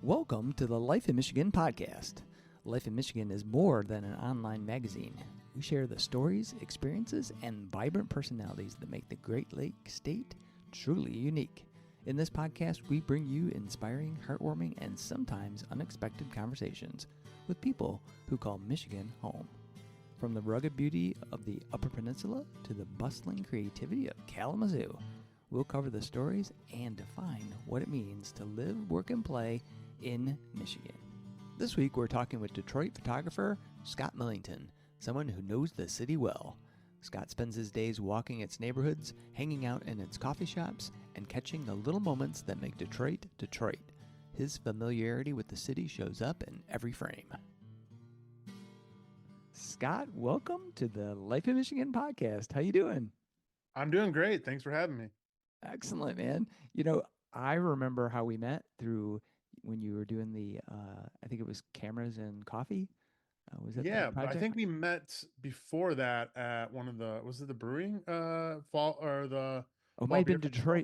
Welcome to the Life in Michigan podcast. Life in Michigan is more than an online magazine. We share the stories, experiences, and vibrant personalities that make the Great Lake State truly unique. In this podcast, we bring you inspiring, heartwarming, and sometimes unexpected conversations with people who call Michigan home. From the rugged beauty of the Upper Peninsula to the bustling creativity of Kalamazoo, we'll cover the stories and define what it means to live, work, and play in Michigan. This week, we're talking with Detroit photographer Scott Millington, someone who knows the city well. Scott spends his days walking its neighborhoods, hanging out in its coffee shops, and catching the little moments that make Detroit, Detroit. His familiarity with the city shows up in every frame. Scott, welcome to the Life in Michigan podcast. How you doing? I'm doing great. Thanks for having me. Excellent, man. You know, I remember how we met through when you were doing the, I think it was cameras and coffee. Was that Yeah, that but I project? think we met before that at one of was it the brewing fall or the Oh, it might fall have beer been festival?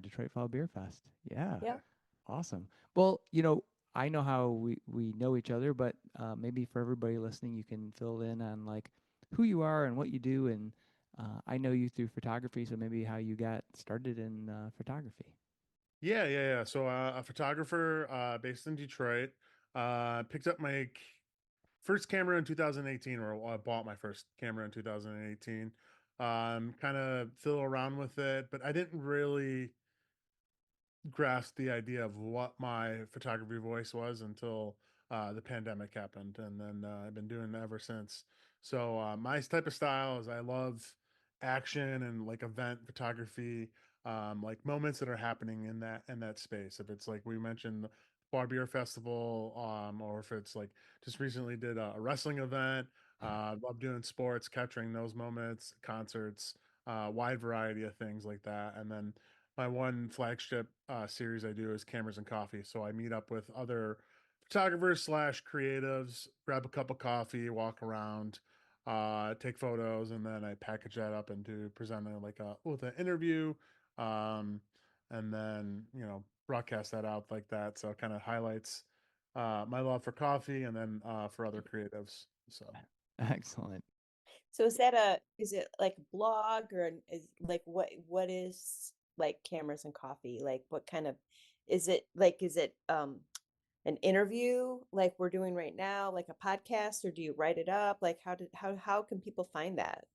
Detroit Fall Beer Fest. Yeah, Yeah. awesome. Well, you know, I know how we know each other, but maybe for everybody listening, you can fill in on like who you are and what you do. And I know you through photography, so maybe how you got started in photography. Yeah. So a photographer based in Detroit. Picked up my first camera in 2018, or I bought my first camera in 2018. Kind of fiddle around with it, but I didn't really grasp the idea of what my photography voice was until the pandemic happened, and then I've been doing it ever since. So my type of style is I love action and like event photography, like moments that are happening in that space. If it's like we mentioned the Bar Beer Festival, or if it's like just recently did a wrestling event. Love doing sports, capturing those moments, concerts, wide variety of things like that, and then my one flagship series I do is Cameras and Coffee. So I meet up with other photographers slash creatives, grab a cup of coffee, walk around, take photos, and then I package that up into presenting like with an interview, um, and then broadcast that out like that. So it kind of highlights my love for coffee, and then for other creatives. So. Excellent. So is it like a blog or is like what is like cameras and coffee? Like what kind of is it an interview like we're doing right now, like a podcast, or do you write it up? Like how can people find that?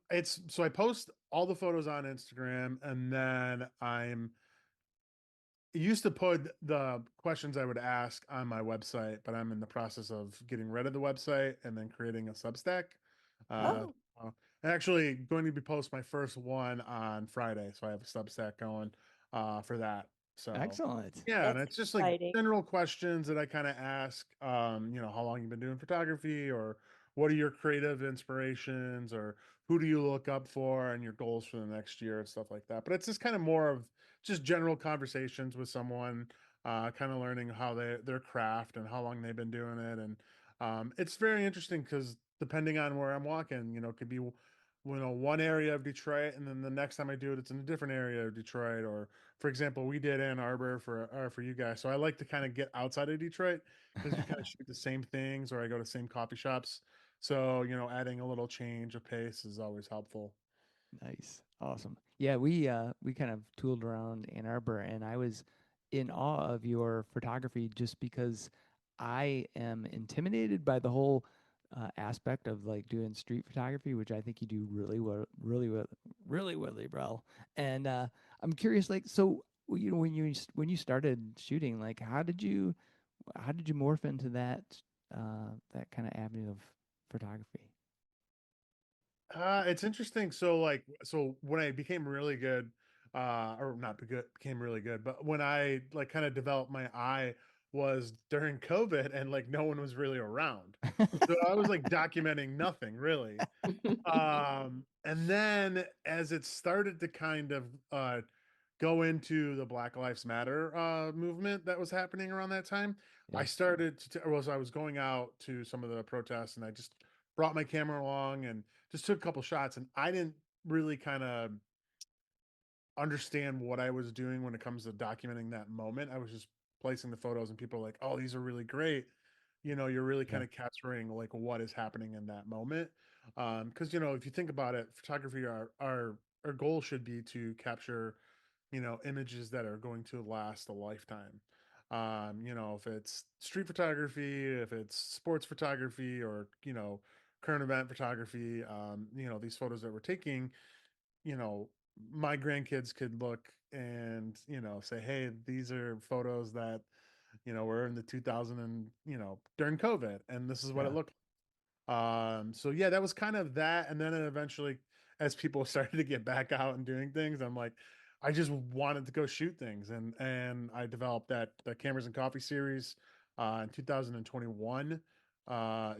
It's so I post all the photos on Instagram, and then used to put the questions I would ask on my website, but I'm in the process of getting rid of the website and then creating a Substack. Uh, Oh, I'm actually going to be post my first one on Friday, so I have a Substack going for that. So Excellent. yeah, and that's it's just like exciting. general questions that I kind of ask. How long you've been doing photography, or what are your creative inspirations, or who do you look up for, and your goals for the next year and stuff like that. But it's just kind of more of just general conversations with someone, kind of learning how their craft and how long they've been doing it, and it's very interesting because depending on where I'm walking, it could be one area of Detroit, and then the next time I do it, it's in a different area of Detroit. Or, for example, we did Ann Arbor for you guys, so I like to kind of get outside of Detroit because you kind of shoot the same things, or I go to the same coffee shops. So adding a little change of pace is always helpful. Nice. Awesome. Yeah, we kind of tooled around Ann Arbor and I was in awe of your photography just because I am intimidated by the whole aspect of like doing street photography, which I think you do really well. And I'm curious, like, so you know, when you started shooting, like, how did you morph into that kind of avenue of photography? It's interesting. So when I became really good, or not good, became really good, but when I like kind of developed my eye was during COVID, and like no one was really around. So I was like documenting nothing really. And then as it started to kind of go into the Black Lives Matter movement that was happening around that time, I Yeah. started I was going out to some of the protests, and I just brought my camera along and just took a couple shots, and I didn't really kind of understand what I was doing when it comes to documenting that moment. I was just placing the photos and people are like, oh, these are really great, you're really Yeah. kind of capturing like what is happening in that moment. Because if you think about it, photography, our goal should be to capture, images that are going to last a lifetime. If it's street photography, if it's sports photography, or current event photography, these photos that we're taking, you know, my grandkids could look and say, hey, these are photos that were in the 2000 and during COVID, and this is what it Yeah. looked. So yeah, that was kind of that. And then it eventually, as people started to get back out and doing things, I'm like, I just wanted to go shoot things. And I developed that Cameras and Coffee series in 2021,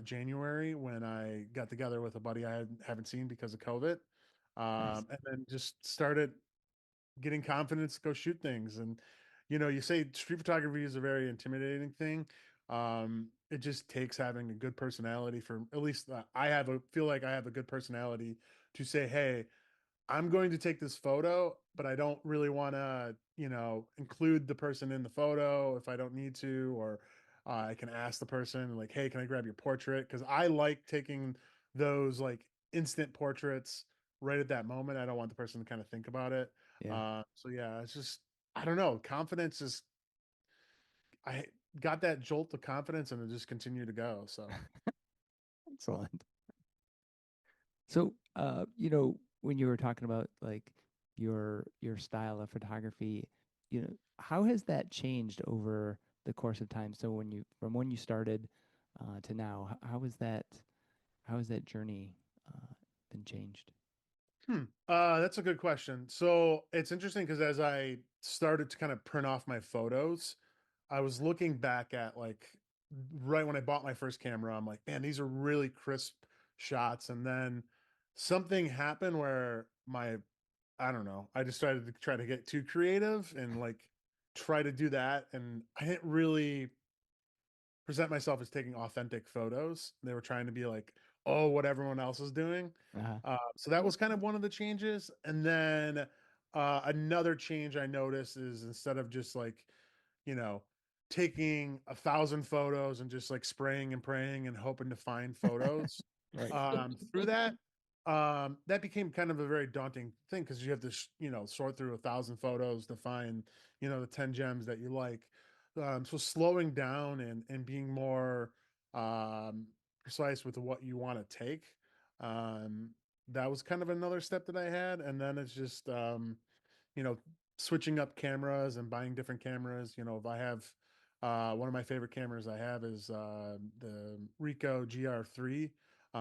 January, when I got together with a buddy haven't seen because of COVID. Nice. And then just started getting confidence to go shoot things. And you say street photography is a very intimidating thing. It just takes having a good personality. For at least feel like I have a good personality to say, hey, I'm going to take this photo, but I don't really want to, include the person in the photo if I don't need to, or I can ask the person like, hey, can I grab your portrait? Because I like taking those like instant portraits right at that moment. I don't want the person to kind of think about it. Yeah. So yeah, it's just, I don't know. Confidence is, I got that jolt of confidence and it just continued to go. So, Excellent. So, when you were talking about like your style of photography, how has that changed over the course of time? So from when you started to now, how has that journey been changed? that's a good question. So it's interesting because as I started to kind of print off my photos, I was looking back at like right when I bought my first camera, I'm like, man, these are really crisp shots. And then something happened where I don't know, I decided to try to get too creative and like try to do that. And I didn't really present myself as taking authentic photos. They were trying to be like, oh, what everyone else is doing. Uh-huh. So that was kind of one of the changes. And then another change I noticed is instead of just like, you know, taking 1,000 photos and just like spraying and praying and hoping to find photos Right. through that, that became kind of a very daunting thing because you have to, sort through 1,000 photos to find, the 10 gems that you like. So slowing down and being more precise with what you want to take. Um, that was kind of another step that I had. And then it's just, you know, switching up cameras and buying different cameras. If I have one of my favorite cameras I have is the Ricoh GR3.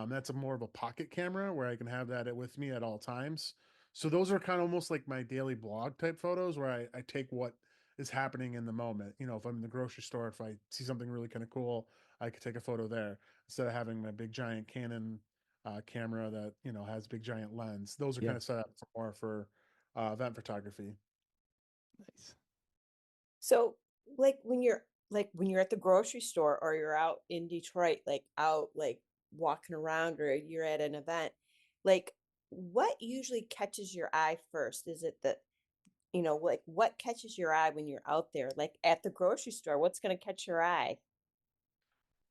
That's a more of a pocket camera where I can have that with me at all times. So those are kind of almost like my daily blog type photos where I take what is happening in the moment. If I'm in the grocery store, if I see something really kind of cool, I could take a photo there instead of having my big giant Canon camera that has big giant lens. Those are Yeah. kind of set up for more for event photography. Nice. So, like when you're at the grocery store or you're out in Detroit, like out like walking around or you're at an event, like what usually catches your eye first? Is it like what catches your eye when you're out there? Like at the grocery store, what's going to catch your eye?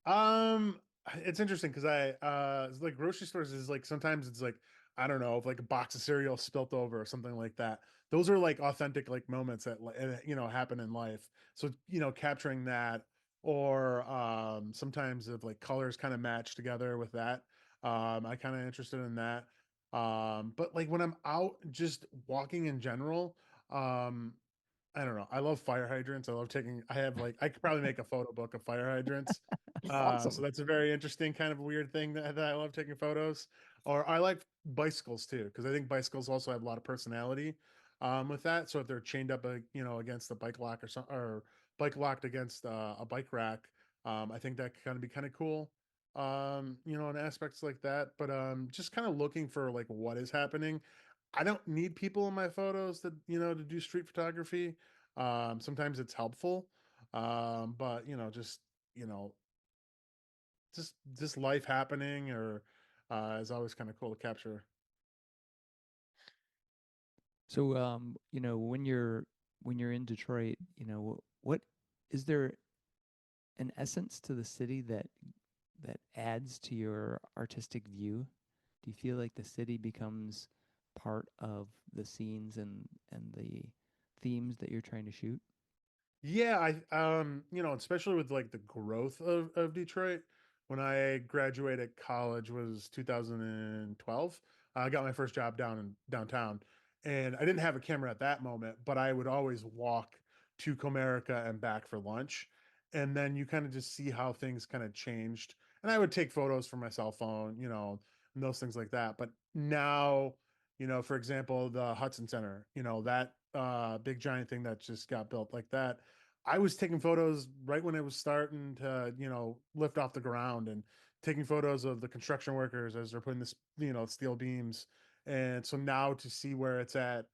Um, it's interesting because it's like grocery stores is like sometimes it's like I don't know if like a box of cereal spilt over or something like that. Those are like authentic like moments that happen in life. So capturing that or sometimes if like colors kind of match together with that. I kind of interested in that. But like when I'm out just walking in general, um, I don't know. I love fire hydrants. I have like, I could probably make a photo book of fire hydrants. So Awesome. that's a very interesting kind of weird thing that I love taking photos. Or I like bicycles too, because I think bicycles also have a lot of personality with that. So if they're chained up, against a bike lock or something, or bike locked against a bike rack, I think that could kind of be kind of cool. In aspects like that. But just kind of looking for like what is happening. I don't need people in my photos to do street photography. Sometimes it's helpful. But you know, just life happening or is always kind of cool to capture. So, when you're in Detroit, what is there an essence to the city that adds to your artistic view? Do you feel like the city becomes part of the scenes and the themes that you're trying to shoot? Yeah, especially with like the growth of Detroit. When I graduated college was 2012. I got my first job down in downtown, and I didn't have a camera at that moment, but I would always walk to Comerica and back for lunch. And then you kind of just see how things kind of changed. And I would take photos from my cell phone, and those things like that. But now, for example, the Hudson Center, that big giant thing that just got built like that. I was taking photos right when it was starting to, lift off the ground and taking photos of the construction workers as they're putting this, steel beams. And so now to see where it's at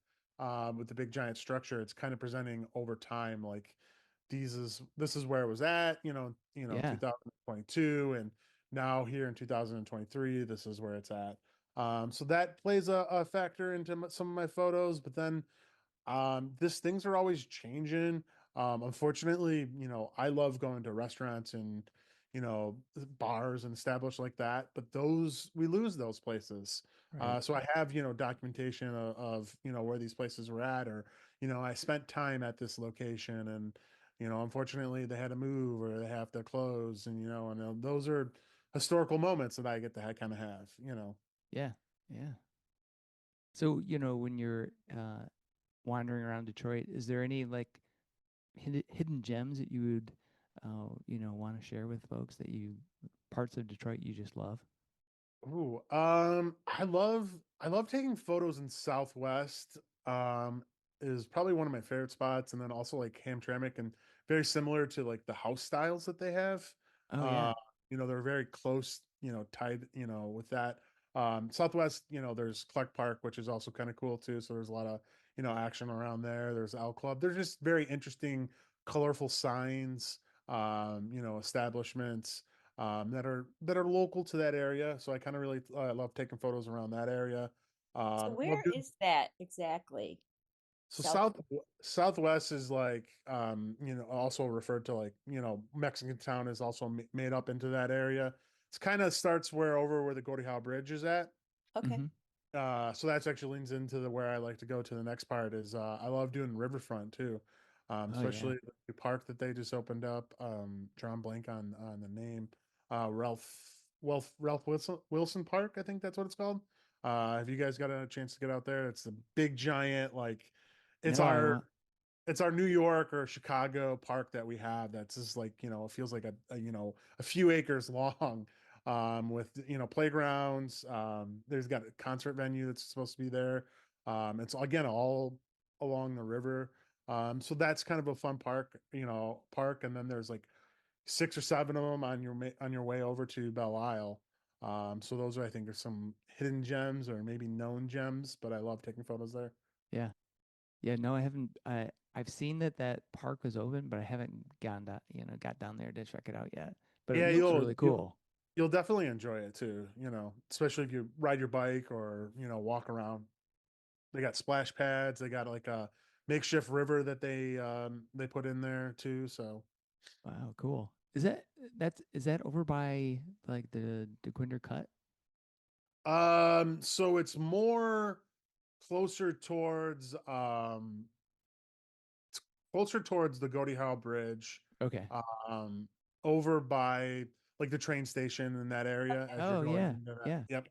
with the big giant structure, it's kind of presenting over time. Like this is where it was at, Yeah, 2022, and now here in 2023, this is where it's at. So that plays a factor into some of my photos, but then this things are always changing. Unfortunately, I love going to restaurants and, bars and established like that, but those we lose those places. right. So I have, documentation of, where these places were at, or, I spent time at this location and, unfortunately they had to move or they have to close and, those are historical moments that I get to kind of have. Yeah, yeah. So, when you're wandering around Detroit, is there any like hidden gems that you would, want to share with folks that you parts of Detroit you just love? Ooh, I love taking photos in Southwest. Um, is probably one of my favorite spots, and then also like Hamtramck and very similar to like the house styles that they have. Oh Uh, yeah, they're very close, tied, with that. Southwest, there's Clark Park, which is also kind of cool too. So there's a lot of, action around there. There's Owl Club. There's just very interesting, colorful signs, establishments that are local to that area. So I kind of really love taking photos around that area. So Love where doing is that exactly? so South. Southwest is like also referred to like Mexican town is also made up into that area. It's kind of starts where the Gordie Howe Bridge is at. Okay. mm-hmm. So that's actually leans into the where I like to go to the next part is I love doing riverfront too, Oh yeah, especially the park that they just opened up. Drawing blank on the name, Ralph Wilson Park, I think that's what it's called. Have you guys got a chance to get out there? It's the big giant like, it's no, I our want. it's our New York or Chicago park that we have that's just like, it feels like a few acres long, with, playgrounds. There's got a concert venue that's supposed to be there. It's again all along the river. So that's kind of a fun park. And then there's like six or seven of them on your way over to Belle Isle. So those I think are some hidden gems or maybe known gems, but I love taking photos there. Yeah, yeah. No, I haven't. I've seen that park was open, but I haven't gone down, got down there to check it out yet. But it Yeah, looks you'll really you'll cool. you'll definitely enjoy it too, especially if you ride your bike or, walk around. They got splash pads, they got like a makeshift river that they put in there too. So Wow, cool. Is that over by like the Quinder Cut? so it's more closer towards closer towards the Gordie Howe Bridge, Okay. um over by like the train station in that area as you're Oh going yeah, into that. yeah, Yep.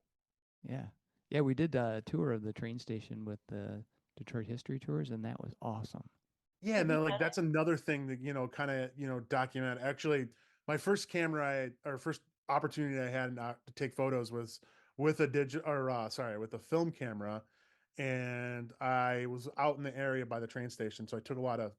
yeah, yeah. We did a tour of the train station with the Detroit History Tours, and that was awesome. Yeah, Have and you then like done that's another thing that kind of document. Actually, my first or first opportunity I had to take photos was with a digital or sorry, with a film camera, and I was out in the area by the train station, so I took a lot of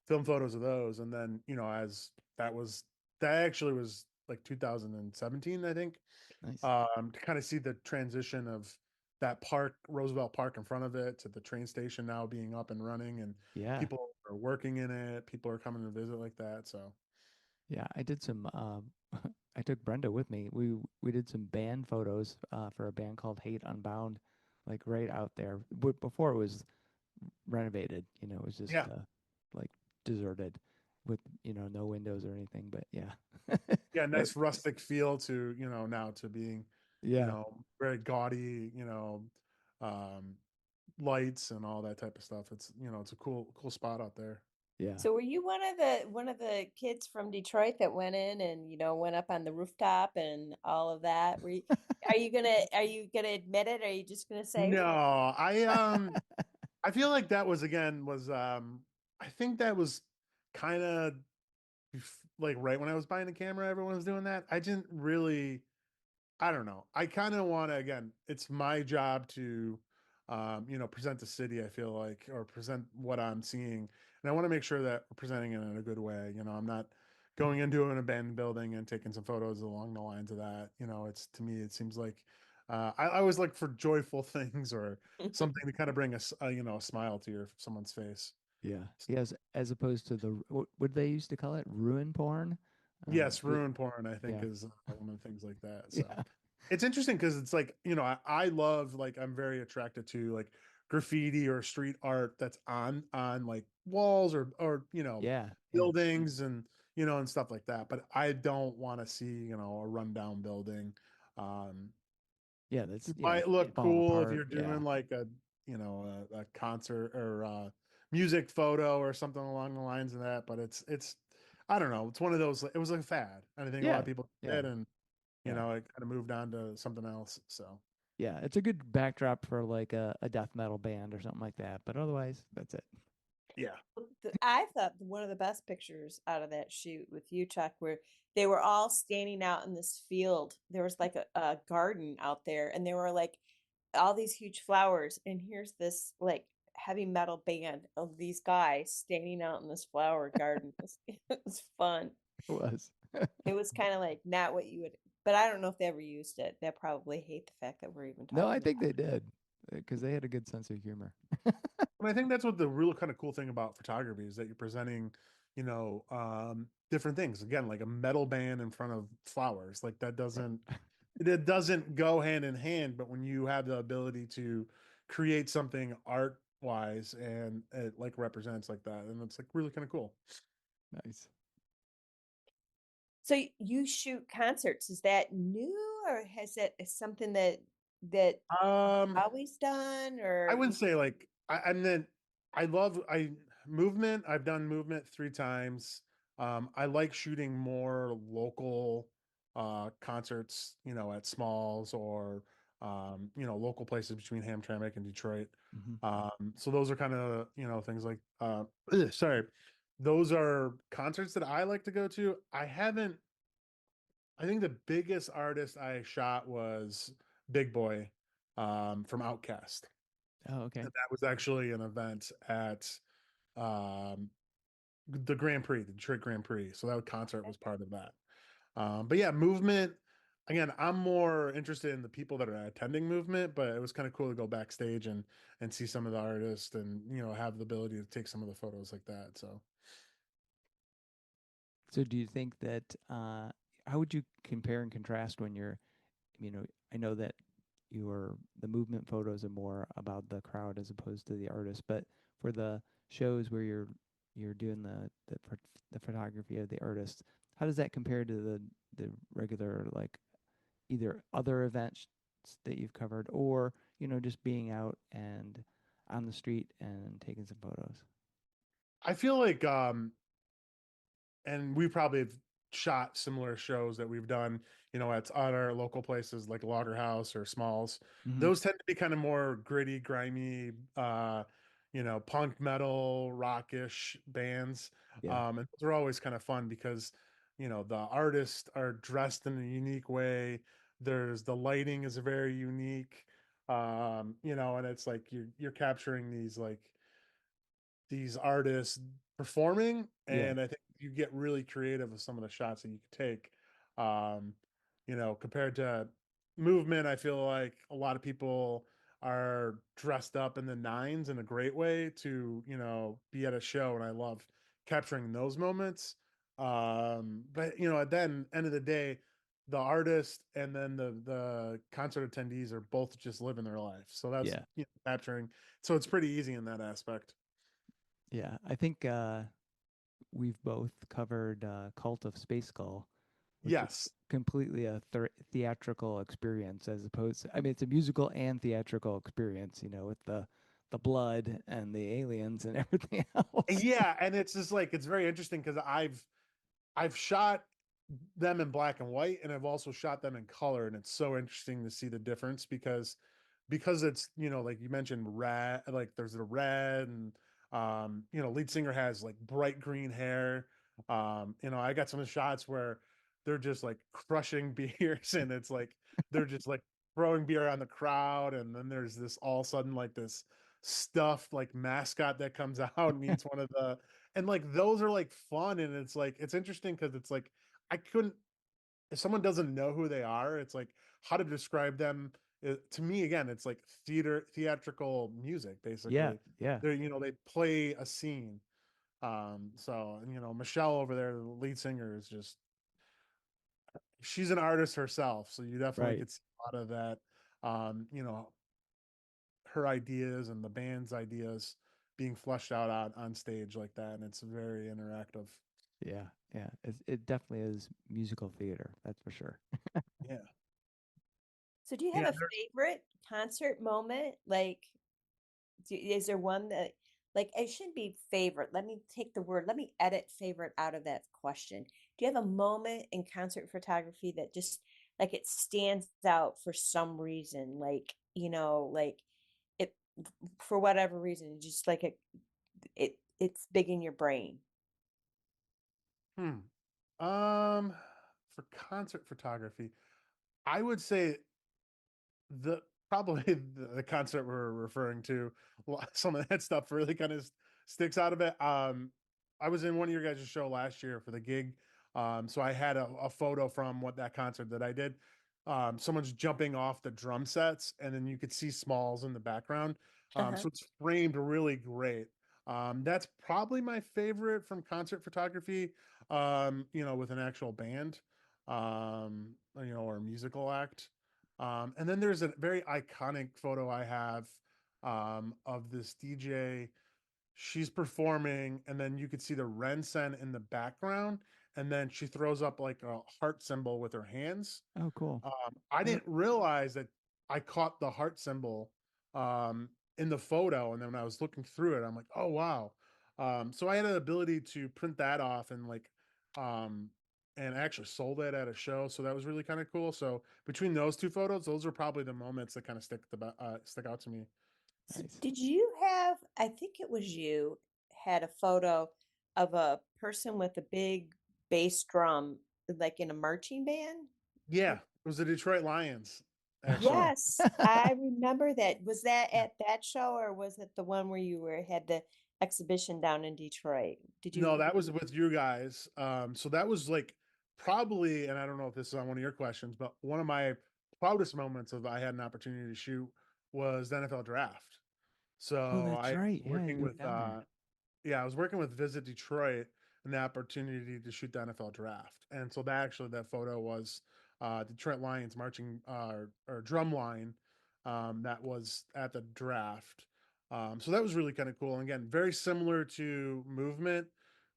film photos of those. And then as that was that actually was like 2017, I think, Nice. to kind of see the transition of that park, Roosevelt Park in front of it, to the train station now being up and running, and Yeah, people are working in it. People are coming to visit like that. So yeah. I did some. I took Brenda with me. We did some band photos for a band called Hate Unbound, like right out there. Before it was renovated, it was just yeah, like deserted. with no windows or anything. But yeah, Yeah, nice rustic feel to, now to being, yeah, very gaudy, um, lights and all that type of stuff. It's, it's a cool spot out there. yeah. So were you one of the kids from Detroit that went in and went up on the rooftop and all of that? Are you gonna admit it? Or are you just gonna say No, I feel like that I think that was kind of like right when I was buying a camera, everyone was doing that. I didn't really, I don't know. I kind of want to, again, it's my job to, present the city, I feel like, or present what I'm seeing. And I want to make sure that we're presenting it in a good way. I'm not going into an abandoned building and taking some photos along the lines of that. It's, to me, it seems like, I always look for joyful things or something to kind of bring a smile to someone's face. Yeah. Yes, as opposed to what would they used to call it? Ruin porn? Yes, The, ruin porn, I think, yeah. is one of the things like that. So Yeah. it's interesting because it's like, I love, like, I'm very attracted to like graffiti or street art that's on like walls or Yeah. Yeah. buildings and and stuff like that. But I don't want to see, a rundown building. Um, Yeah. That's, it might look falling cool if apart. you're Yeah. doing like a concert or music photo or something along the lines of that, but it's I don't know, it's one of those, it was like a fad and I think a lot Yeah. of people Yeah. did, and Yeah. it kind of moved on to something else. So Yeah. It's a good backdrop for like a death metal band or something like that. But otherwise, that's it. yeah. I thought one of the best pictures out of that shoot with you, Chuck, where they were all standing out in this field. There was like a garden out there, and there were like all these huge flowers. And here's this like heavy metal band of these guys standing out in this flower garden. It was fun. It was. It was kind of like not what you would, but I don't know if they ever used it. They probably hate the fact that we're even No, I talking think about they did because they had a good sense of humor. And I think that's what the real kind of cool thing about photography is, that you're presenting, different things. Again, like a metal band in front of flowers, like that Right. doesn't go hand in hand. But when you have the ability to create something art wise and it like represents like that, and it's like really kind of cool. Nice. So you shoot concerts. Is that new, or has that is something that Um, always done, I or wouldn't say like and then I love I movement. I've done movement 3 times. I like shooting more local concerts, at Smalls or local places between Hamtramck and Detroit. Hmm. So those are kind of, things like sorry. Those are concerts that I like to go to. I think the biggest artist I shot was Big Boy from Outkast. Oh, okay. And that was actually an event at um, the Grand Prix, the Detroit Grand Prix. So that concert was part of that. But yeah, movement. Again, I'm more interested in the people that are attending movement, but it was kind of cool to go backstage and see some of the artists and have the ability to take some of the photos like that. So So do you think that how would you compare and contrast when you're, I know that the movement photos are more about the crowd as opposed to the artist, but for the shows where you're doing the photography of the artist, how does that compare to the regular like either other events that you've covered or, just being out and on the street and taking some photos? I feel like and we probably have shot similar shows that we've done, at other local places like Logger House or Smalls. Hmm. Those tend to be kind of more gritty, grimy, punk metal, rockish bands. Yeah. And those are always kind of fun because, the artists are dressed in a unique way. The lighting is very unique. And it's like you're capturing these artists performing, Yeah. and I think you get really creative with some of the shots that you could take. um Compared to movement, I feel like a lot of people are dressed up in the nines in a great way to be at a show, and I love capturing those moments. But at the end of the day, the artist and then the concert attendees are both just living their life, so that's Yeah. capturing, so it's pretty easy in that aspect. Yeah. I think we've both covered Cult of Space Skull, which is Yes. completely a theatrical experience as opposed to, I mean, it's a musical and theatrical experience, with the blood and the aliens and everything else. Yeah, and it's just like it's very interesting because I've shot them in black and white, and I've also shot them in color, and it's so interesting to see the difference because it's like you mentioned red, like there's the red, and lead singer has like bright green hair. I got some shots where they're just like crushing beers, and it's like they're just like throwing beer on the crowd, and then there's this all of a sudden like this stuffed like mascot that comes out and eats one of the, and like those are like fun, and it's like it's interesting because it's like I couldn't, if someone doesn't know who they are, it's like how to describe them. To me, again, it's like theatrical music, Yeah, basically. yeah, They play a scene. So Michelle over there, the lead singer, is just, she's an artist herself, so you definitely right. could see a lot of that. Her ideas and the band's ideas being fleshed out on stage like that, and it's very interactive. Yeah, yeah. It definitely is musical theater, that's for sure. Yeah, So do you have yeah. a favorite concert moment? Like, is there one that, like, it shouldn't be favorite. Let me take the word, let me edit favorite out of that question. Do you have a moment in concert photography that just, like, it stands out for some reason? Like, like it, for whatever reason, just like it's big in your brain. Hmm. For concert photography, I would say the probably the concert we're referring to, some of that stuff really kind of sticks out of it. I was in one of your guys' show last year for the gig. So I had a photo from what that concert that I did. Someone's jumping off the drum sets, and then you could see Smalls in the background. Uh-huh. So it's framed really great. That's probably my favorite from concert photography. With an actual band, or a musical act. And then there's a very iconic photo I have of this DJ. She's performing, and then you could see the Rensen in the background, and then she throws up like a heart symbol with her hands. Oh, cool. I didn't realize that I caught the heart symbol um, in the photo, and then when I was looking through it, I'm like, oh wow. So I had an ability to print that off um, and actually sold it at a show. So that was really kind of cool. So between those two photos, those are probably the moments that kind of stick out to me. So Nice. did you have, I think it was you, had a photo of a person with a big bass drum, like in a marching band? Yeah, it was the Detroit Lions, actually. Yes, I remember that. Was that at that show or was it the one where you had the exhibition down in Detroit? Did No, you? that was with you guys. So that was like probably, and I don't know if this is on one of your questions, but one of my proudest moments of I had an opportunity to shoot was the NFL draft. Oh, So that's I right. was Yeah, working you were with down there. yeah, I was working with Visit Detroit and the opportunity to shoot the NFL draft. And so that photo was Detroit Lions marching or drum line that was at the draft. So that was really kind of cool. And again, very similar to Movement,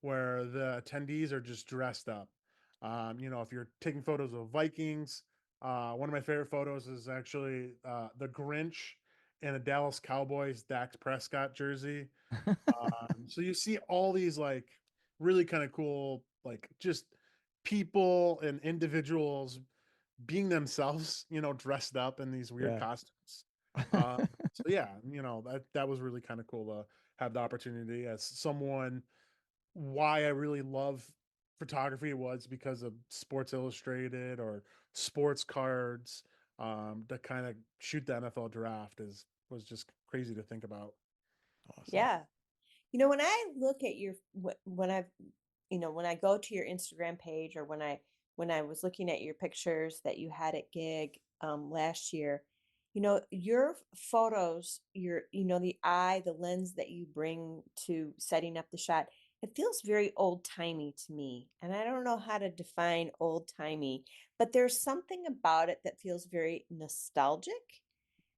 where the attendees are just dressed up. If you're taking photos of Vikings, one of my favorite photos is actually the Grinch in a Dallas Cowboys Dak Prescott jersey. So you see all these like really kind of cool, like just people and individuals being themselves, dressed up in these weird Yeah. costumes. So yeah, that was really kind of cool to have the opportunity as someone. Why I really love photography was because of Sports Illustrated or sports cards. To kind of shoot the NFL draft is was just crazy to think about. Awesome. Yeah. When I look at your when I've when I go to your Instagram page or when I was looking at your pictures that you had at gig last year, your photos, the eye, the lens that you bring to setting up the shot, it feels very old-timey to me. And I don't know how to define old-timey, but there's something about it that feels very nostalgic.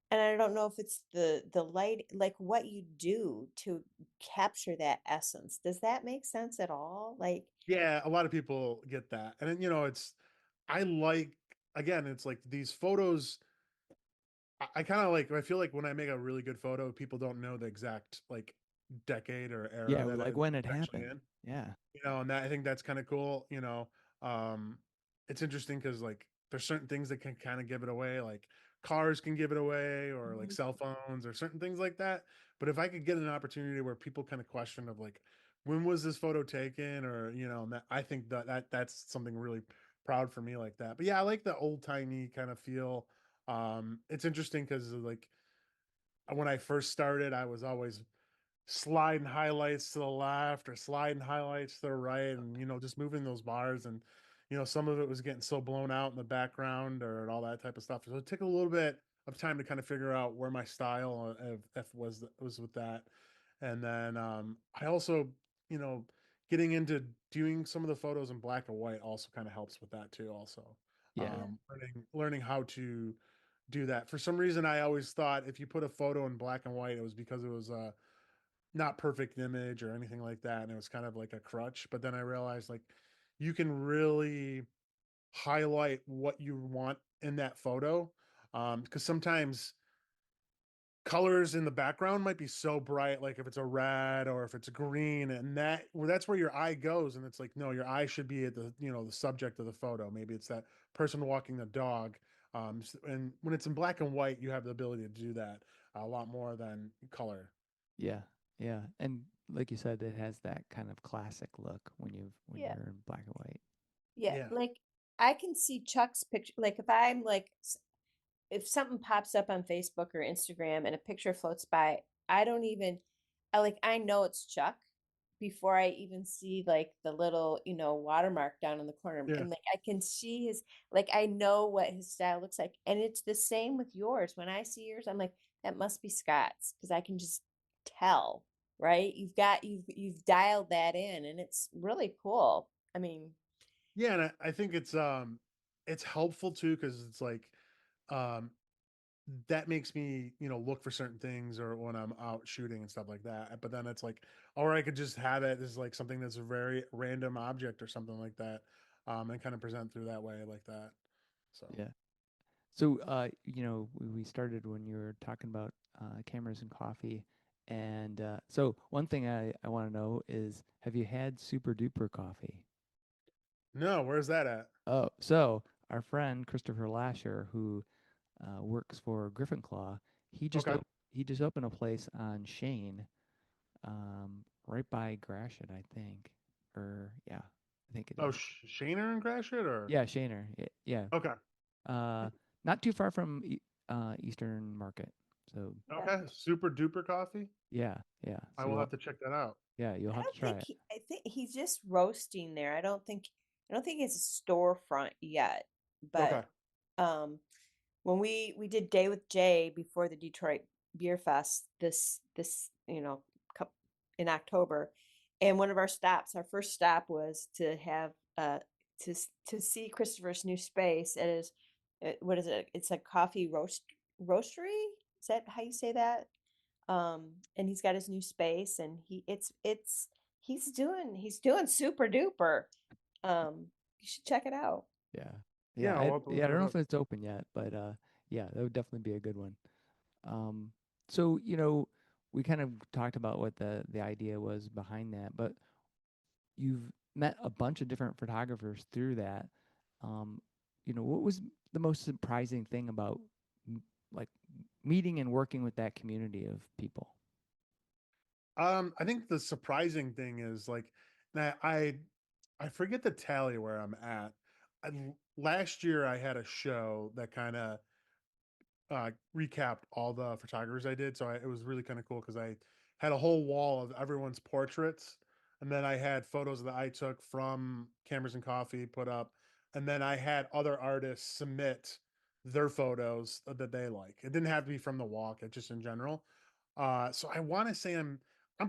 and I don't know if it's the light, like what you do to capture that essence. Does that make sense at all? Like, Yeah, a lot of people get that. And then, it's I like again, it's like these photos I kind of like I feel like when I make a really good photo, people don't know the exact like decade or era Yeah, that like it's when it actually happened. in. Yeah. And that I think that's kind of cool. Um, it's interesting because like there's certain things that can kind of give it away, like cars can give it away, or like Mhm. cell phones, or certain things like that. But if I could get an opportunity where people kind of question of like, when was this photo taken, or and that, I think that's something really proud for me like that. But yeah, I like the old timey kind of feel. It's interesting because like when I first started, I was always sliding highlights to the left or sliding highlights to the right, and just moving those bars, and some of it was getting so blown out in the background or all that type of stuff. So it took a little bit of time to kind of figure out where my style was with that. And then I also, you know, getting into doing some of the photos in black and white also kind of helps with that too. Also, Yeah. Yeah. learning how to do that. For some reason, I always thought if you put a photo in black and white, it was because it was not perfect image or anything like that, and it was kind of like a crutch. But then I realized like you can really highlight what you want in that photo, because sometimes colors in the background might be so bright, like if it's a red or if it's green, and that's where your eye goes, and it's like, no, your eye should be at the subject of the photo. Maybe it's that person walking the dog. And when it's in black and white, you have the ability to do that a lot more than color. Yeah. Yeah. And like you said, it has that kind of classic look when Yeah. you're in black and white. Yeah. Yeah. Like I can see Chuck's picture. Like if I'm like, if something pops up on Facebook or Instagram and a picture floats by, I don't even, I know it's Chuck before I even see like the little, watermark down in the corner. Yeah. And like I can see his, like I know what his style looks like. And it's the same with yours. When I see yours, I'm like, that must be Scott's because I can just tell, right? You've dialed that in and it's really cool. I mean, Yeah, and I think it's helpful too because it's like um that makes me look for certain things or when I'm out shooting and stuff like that. But then it's like, or I could just have it as like something that's a very random object or something like that, and kind of present through that way like that. So Yeah. So, we started when you were talking about cameras and coffee. And so, one thing I want to know is, have you had Super Duper coffee? no, where's that at? Oh, so our friend Christopher Lasher, who works for Griffin Claw, Okay. he just opened a place on Shane, right by Gratiot, I think. Or yeah, I think it Oh, is. Shaner and Crash it or Yeah, Shaner. Yeah. okay. Uh, not too far from Eastern Market. So yeah. Okay, super duper coffee. yeah, yeah. I So will have to check that out. you'll have to try it. I think he's just roasting there. I don't think it's a storefront yet. Okay. But um when we did Day with Jay before the Detroit Beer Fest this coup- in October, and one of our stops, our first stop was to have to see Christopher's new space. It is what is it? It's a coffee roastery. Is that how you say that? And he's got his new space, and he's doing super duper. You should check it out. Yeah, Yeah, I'll have to yeah. look I don't it know up. if it's open yet, but yeah, that would definitely be a good one. So we kind of talked about what the idea was behind that, but you've met a bunch of different photographers through that. Um, what was the most surprising thing about like meeting and working with that community of people? I think the surprising thing is like that I forget the tally where I'm at. Last year I had a show that kind of recapped all the photographers I did. So it was really kind of cool because I had a whole wall of everyone's portraits, and then I had photos that I took from Cameras and Coffee put up, and then I had other artists submit their photos that they like. It didn't have to be from the walk; it just in general. So I want to say I'm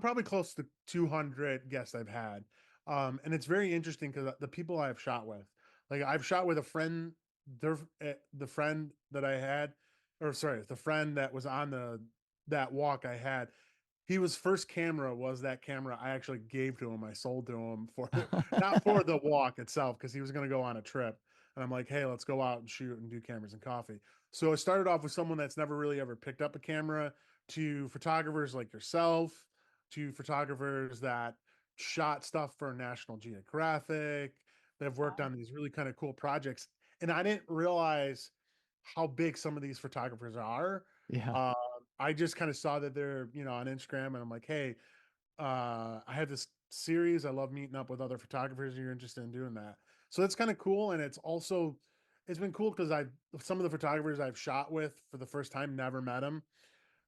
probably close to 200 guests I've had, and it's very interesting because the people I've shot with, like I've shot with a friend, the friend that I had or sorry, the friend that was on that walk I had, he was first camera was that camera I actually gave to him. I sold to him for not for the walk itself because he was going to go on a trip. And I'm like, hey, let's go out and shoot and do cameras and coffee. So I started off with someone that's never really ever picked up a camera, to photographers like yourself, to photographers that shot stuff for National Geographic. They've worked Wow. on these really kind of cool projects. And I didn't realize how big some of these photographers are. Yeah. Uh, I just kind of saw that they're, on Instagram, and I'm like, hey, I have this series. I love meeting up with other photographers. You're interested in doing that. So that's kind of cool. And it's been cool because some of the photographers I've shot with for the first time, never met them.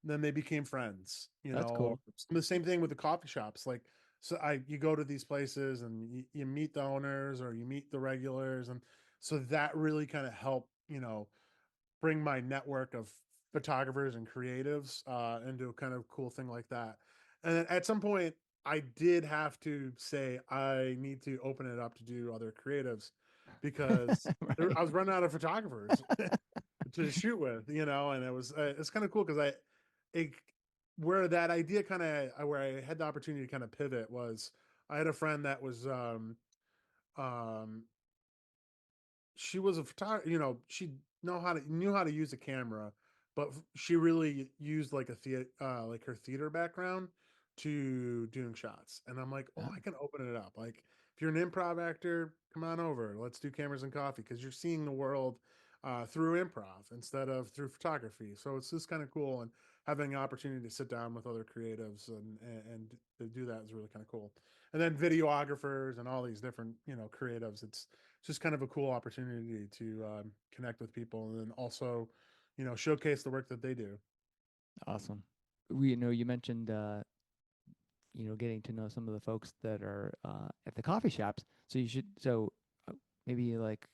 Then they became friends, That's or cool. the same thing with the coffee shops. Like, so you go to these places and you meet the owners or you meet the regulars. And so that really kind of helped, bring my network of photographers and creatives into a kind of cool thing like that. And then at some point, I did have to say I need to open it up to do other creatives because Right. I was running out of photographers to shoot with, and it's kind of cool because it, where that idea kind of where I had the opportunity to kind of pivot was I had a friend that was um she was a photographer, she knew how to use a camera, but she really used like a theater, like her theater background to doing shots. And I'm like, oh, Oh, I can open it up. Like, if you're an improv actor, come on over. Let's do cameras and coffee because you're seeing the world through improv instead of through photography. So it's just kind of cool, and having an opportunity to sit down with other creatives and to do that is really kind of cool. And then videographers and all these different creatives. It's just kind of a cool opportunity to connect with people and then also, showcase the work that they do. awesome. You mentioned getting to know some of the folks that are at the coffee shops. So you should maybe like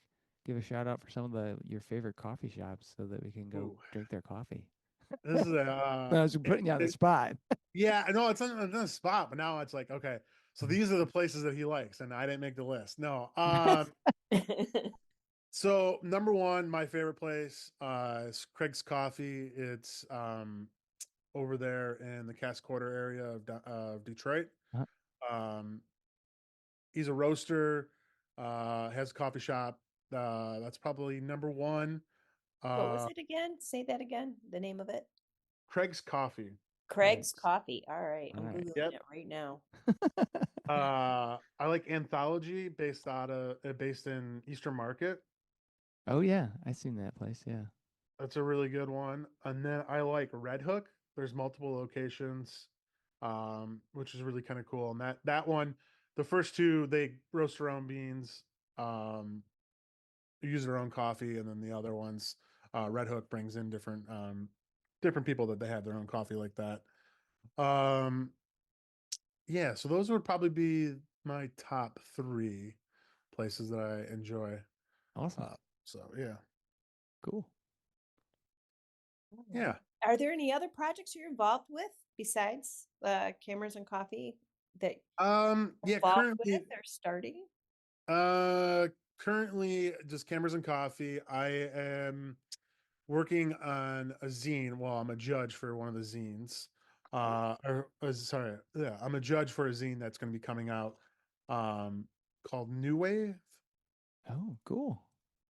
give a shout out for some of your favorite coffee shops so that we can go Ooh, drink their coffee. this is I was putting you on the spot. yeah, I know it's not a spot, but now it's like, okay, so these are the places that he likes, and I didn't make the list. No, so number one, my favorite place is Craig's Coffee. It's over there in the Cass Quarter area of Detroit. Uh, Um, he's a roaster, has a coffee shop. That's probably number one. What was Uh, it again? Say that again. The name of it? Craig's Coffee. Craig's Coffee. All right. All I'm right. Googling Yep. it right now. I like Anthology based in Eastern Market. Oh yeah, I seen that place. Yeah. That's a really good one. And then I like Red Hook. There's multiple locations, which is really kind of cool. And that one, the first two, they roast their own beans, um, use their own coffee, and then the other ones, Red Hook brings in different people that they have their own coffee like that. Um, yeah, so those would probably be my top three places that I enjoy. Awesome. Uh, so yeah, Cool. All right. yeah. Are there any other projects you're involved with besides Cameras and Coffee that Yeah, involved with or starting? uh, currently just cameras and coffee. I am working on a zine. Well, I'm a judge for one of the zines. Sorry, yeah, I'm a judge for a zine that's going to be coming out, um, called New Wave. Oh, cool.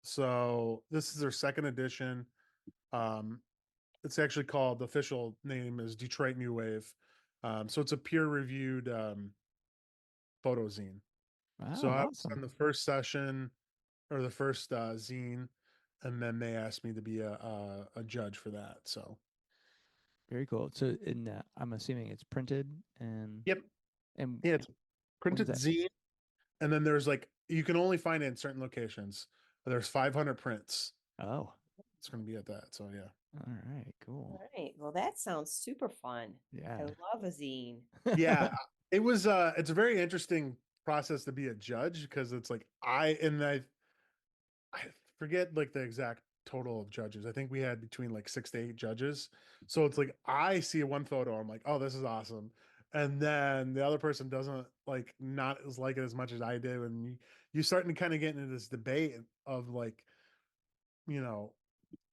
So this is their second edition. Um, it's actually called, the official name is Detroit New Wave. So it's a peer reviewed photo zine. So Wow, I was awesome. on the first session or the first zine, and then they asked me to be a judge for that. So Very cool. So I'm assuming it's printed yep, and yeah, it's when's printed that? zine, and then there's like you can only find it in certain locations. There's 500 prints. Oh, It's going to be at that. So yeah, all right, All cool. right. Well, that sounds super fun. I Yeah. love a zine. yeah, it was. It's a very interesting process to be a judge because it's like I forget like the exact total of judges. I think we had between like 6 to 8 judges. So it's like I see one photo, I'm like, oh, this is awesome. And then the other person doesn't not as like it as much as I do. And you starting to kind of get into this debate of like, you know,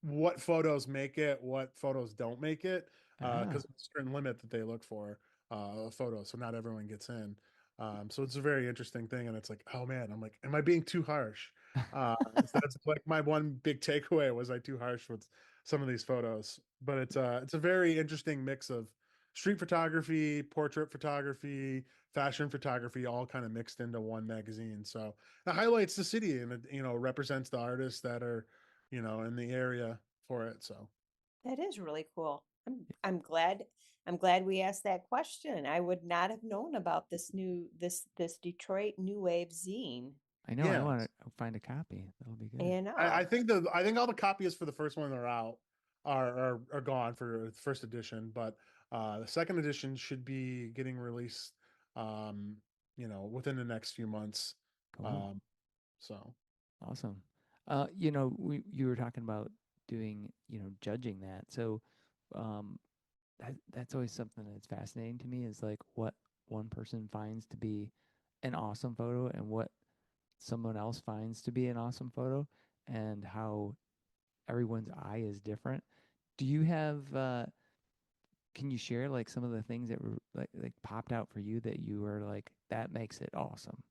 what photos make it, what photos don't make it, Ah, because there's a certain limit that they look for photos, so not everyone gets in. So it's a very interesting thing, and it's like, oh man, I'm like, am I being too harsh? So that's like my one big takeaway was I too harsh with some of these photos, but it's a very interesting mix of street photography, portrait photography, fashion photography, all kind of mixed into one magazine. So it highlights the city and it, represents the artists that are in the area for it. So That is really cool. I'm glad we asked that question. I would not have known about this Detroit New Wave zine. I know. I yeah, want to find a copy. That'll be good. You I know. think I think all the copies for the first one that are out are gone for the first edition, but the second edition should be getting released, um, within the next few months. Cool. Um, so Awesome. You were talking about doing, judging that. So, um, that's always something that's fascinating to me is like what one person finds to be an awesome photo and what someone else finds to be an awesome photo and how everyone's eye is different. Do you have can you share like some of the things that were like popped out for you that you were like that makes it awesome?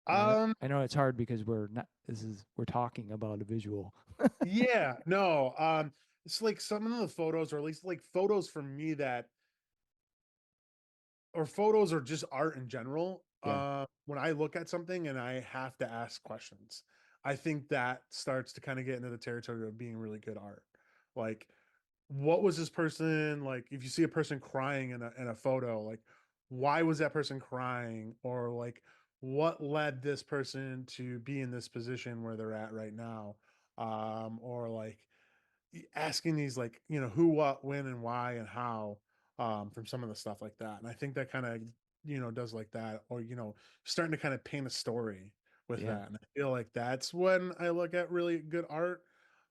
And um I know it's hard because we're talking about a visual. yeah, no, it's like some of the photos, or at least like photos for me that or photos or just art in general, Yeah. when I look at something and I have to ask questions, I think that starts to kind of get into the territory of being really good art. Like, what was this person like? If you see a person crying in a photo, like, why was that person crying? Or like, what led this person to be in this position where they're at right now? Or like, asking these like who, what, when, and why, and how, from some of the stuff like that. And I think that kind of does like that, or starting to kind of paint a story with Yeah. that. And I feel like that's when I look at really good art,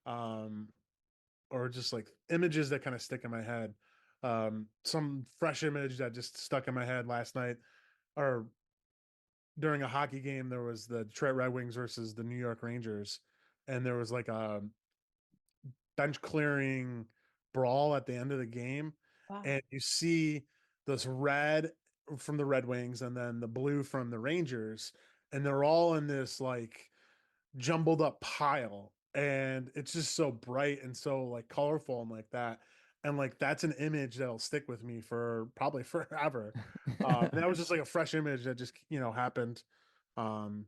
um or just like images that kind of stick in my head. Some fresh image that just stuck in my head last night, or during a hockey game, there was the Detroit Red Wings versus the New York Rangers, and there was like a bench clearing brawl at the end of the game, Wow. and you see this red from the Red Wings and then the blue from the Rangers, and they're all in this like jumbled up pile, and it's just so bright and so like colorful and like that, and like that's an image that'll stick with me for probably forever. And that was just like a fresh image that just happened, um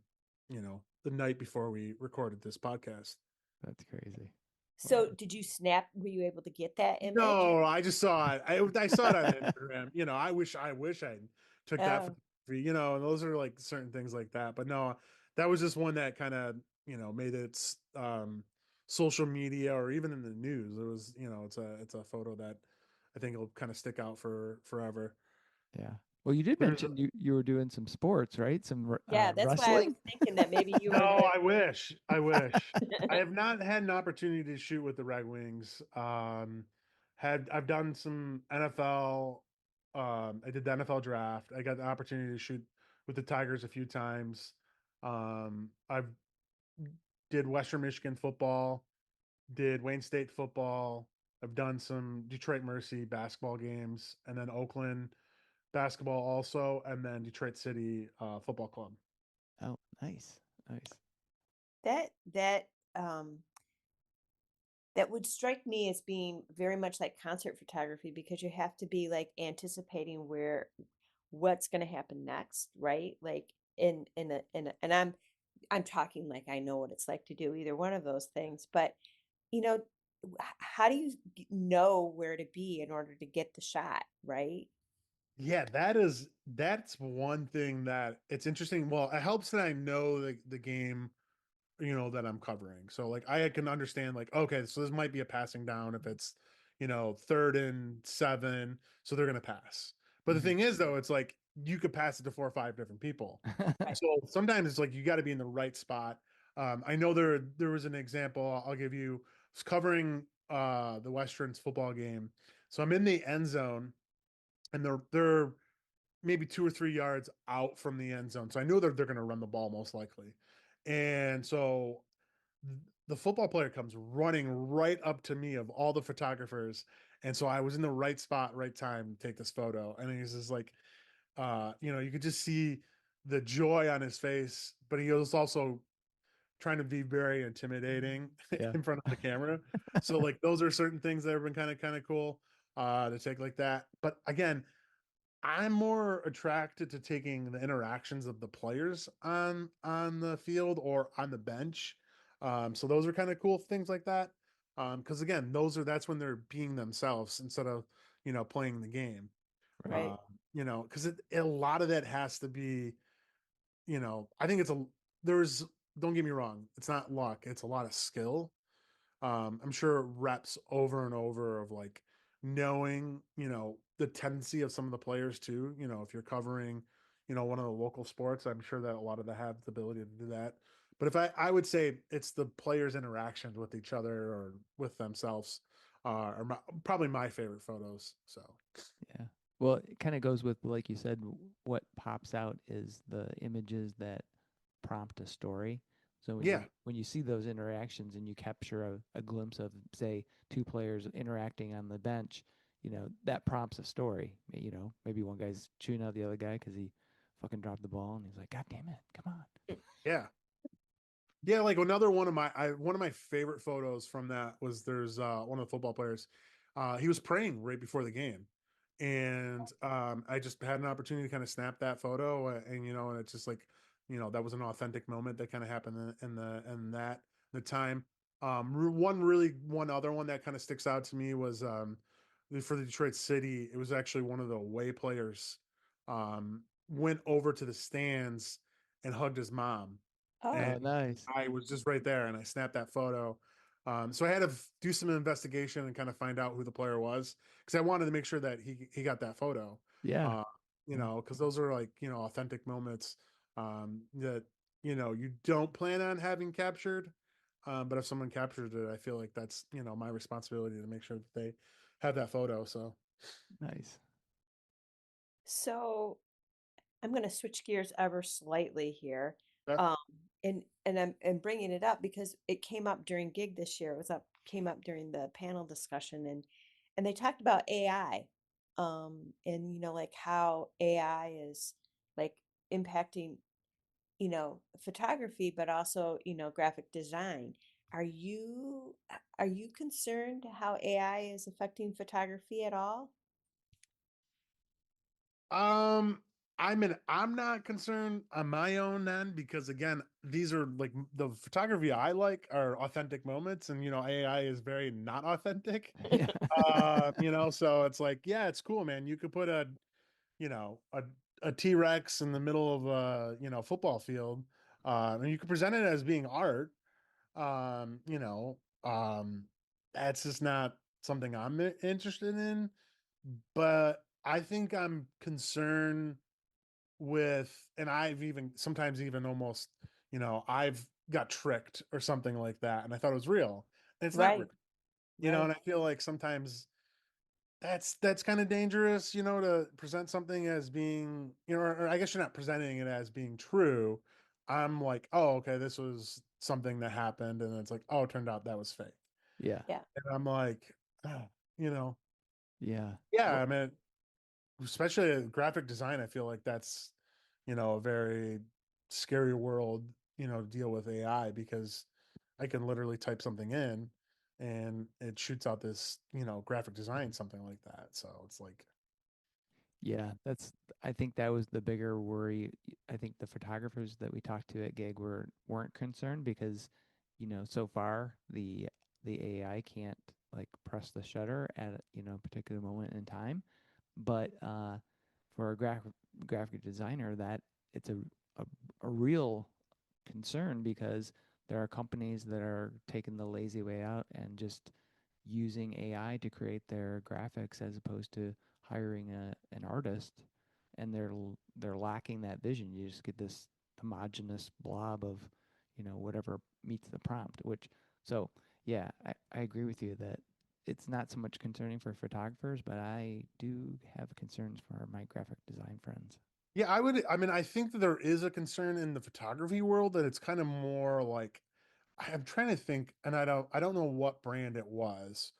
the night before we recorded this podcast. That's crazy. So Wow. did you snap? Were you able to get that image? No, I just saw it. I saw it on Instagram. I wish I took that Oh, photography. And those are like certain things like that. But no, that was just one that kind of made its social media or even in the news. It was it's a photo that I think will kind of stick out for forever. Yeah. Well, you did There's mention you were doing some sports, right? Some yeah, that's why I was wrestling. thinking that maybe you No, were doing. I wish. I wish. I have not had an opportunity to shoot with the Red Wings. I've done some NFL. I did the NFL draft. I got the opportunity to shoot with the Tigers a few times. I've did Western Michigan football, did Wayne State football. I've done some Detroit Mercy basketball games, and then Oakland basketball also, and then Detroit City football club. Oh, nice. Nice. That um that would strike me as being very much like concert photography because you have to be like anticipating what's going to happen next, right? Like and I'm talking like I know what it's like to do either one of those things, but you know, how do you know where to be in order to get the shot, right? Yeah, that's one thing that it's interesting. Well, it helps that I know the game, that I'm covering. So like I can understand like, okay, so this might be a passing down if it's, 3rd and 7, so they're gonna pass. But the Hmm. thing is though, it's like you could pass it to 4 or 5 different people. Right. So sometimes it's like you got to be in the right spot. I know there was an example I'll give you. I was covering the Westerns football game. So I'm in the end zone, and they're maybe 2 or 3 yards out from the end zone. So I know they're going to run the ball most likely. And so the football player comes running right up to me of all the photographers, and so I was in the right spot, right time to take this photo, and he's just like, you could just see the joy on his face, but he was also trying to be very intimidating Yeah. in front of the camera. So like those are certain things that have been kind of cool to take like that. But again, I'm more attracted to taking the interactions of the players on the field or on the bench. So those are kind of cool things like that. Because again, that's when they're being themselves instead of playing the game. Right. Uh, because a lot of that has to be, I think there's don't get me wrong, it's not luck, it's a lot of skill. I'm sure reps over and over of like knowing, the tendency of some of the players too. If you're covering, one of the local sports, I'm sure that a lot of them have the ability to do that. But if I would say it's the players' interactions with each other or with themselves, probably my favorite photos. So Yeah. Well, it kind of goes with, like you said, what pops out is the images that prompt a story. So when yeah, you see those interactions and you capture a glimpse of, say, two players interacting on the bench, that prompts a story. Maybe one guy's chewing out the other guy because he fucking dropped the ball and he's like, God damn it, come on. yeah. Yeah, like another one of my favorite photos from that was there's one of the football players. He was praying right before the game, and I just had an opportunity to kind of snap that photo, and it's just like that was an authentic moment that kind of happened in the time. One other one that kind of sticks out to me was for the Detroit City. It was actually one of the away players went over to the stands and hugged his mom, Oh, Oh, and nice. I was just right there and I snapped that photo. So I had to do some investigation and kind of find out who the player was because I wanted to make sure that he got that photo. Yeah. Uh, Yeah. because those are like authentic moments that you don't plan on having captured. But if someone captures it, I feel like that's my responsibility to make sure that they have that photo. So Nice. so I'm going to switch gears ever slightly here. yeah. Um, and I'm bringing it up because it came up during gig this year. It was up came up during the panel discussion, and they talked about AI, and like how AI is like impacting photography, but also graphic design. Are you concerned how AI is affecting photography at all? Um, I'm not concerned on my own end because again, these are like the photography I like are authentic moments, and AI is very not authentic. Yeah. So it's like, yeah, it's cool, man. You could put a you know a a T-Rex in the middle of a football field, and you could present it as being art. Um, you know, um, that's just not something I'm interested in. But I think I'm concerned with, and I've even sometimes even almost, I've got tricked or something like that, and I thought it was real, and it's not real, Right, right, and I feel like sometimes that's kind of dangerous, to present something as being, or I guess you're not presenting it as being true. I'm like, oh, okay, this was something that happened, and it's like, oh, it turned out that was fake, Yeah. yeah. and I'm like, ah, Yeah. yeah, Well, I mean, especially graphic design, I feel like that's a very scary world, to deal with AI because I can literally type something in and it shoots out this graphic design, something like that. So it's like, yeah, I think that was the bigger worry. I think the photographers that we talked to at Gig weren't concerned because, so far the AI can't like press the shutter at a particular moment in time. But for a graphic designer, that it's a a real concern because there are companies that are taking the lazy way out and just using AI to create their graphics as opposed to hiring an artist, and they're lacking that vision. You just get this homogenous blob of whatever meets the prompt. Which so yeah, I agree with you that it's not so much concerning for photographers, but I do have concerns for my graphic design friends. yeah, I mean, I think that there is a concern in the photography world that it's kind of more like I'm trying to think, and I don't know what brand it was.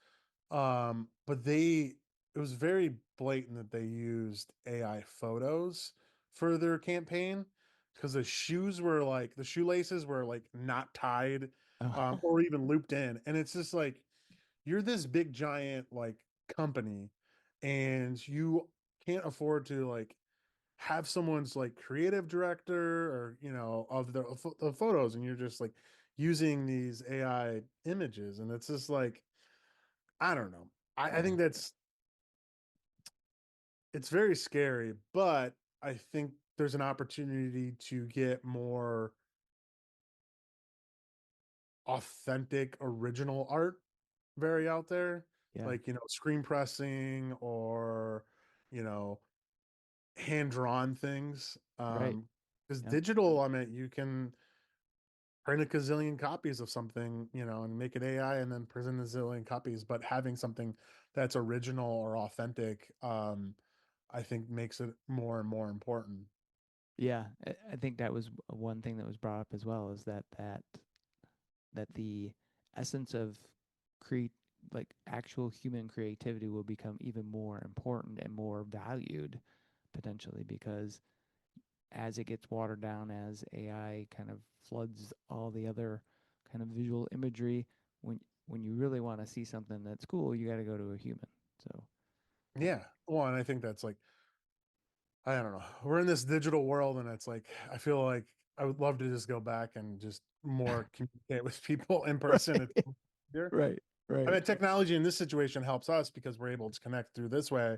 But it was very blatant that they used AI photos for their campaign because the shoelaces were like not tied, Oh, or even looped in. And it's just like, you're this big giant like company and you can't afford to like have someone's like creative director or of the photos, and you're just like using these AI images, and it's just like, I don't know. I yeah, think it's very scary, but I think there's an opportunity to get more authentic, original art very out there, yeah, like, screen pressing or, you know, hand drawn things. right. Because Yep. digital, I mean, you can print a gazillion copies of something, and make it AI and then present a zillion copies, but having something that's original or authentic, I think makes it more and more important. Yeah, I think that was one thing that was brought up as well, is that the essence of create like actual human creativity will become even more important and more valued potentially, because as it gets watered down, as AI kind of floods all the other kind of visual imagery, when you really want to see something that's cool, you got to go to a human. So uh, Yeah. Well, and I think that's like, I don't know. We're in this digital world, and it's like, I feel like I would love to just go back and just more communicate with people in person. It's right, easier. right, I right. mean, technology in this situation helps us because we're able to connect through this way.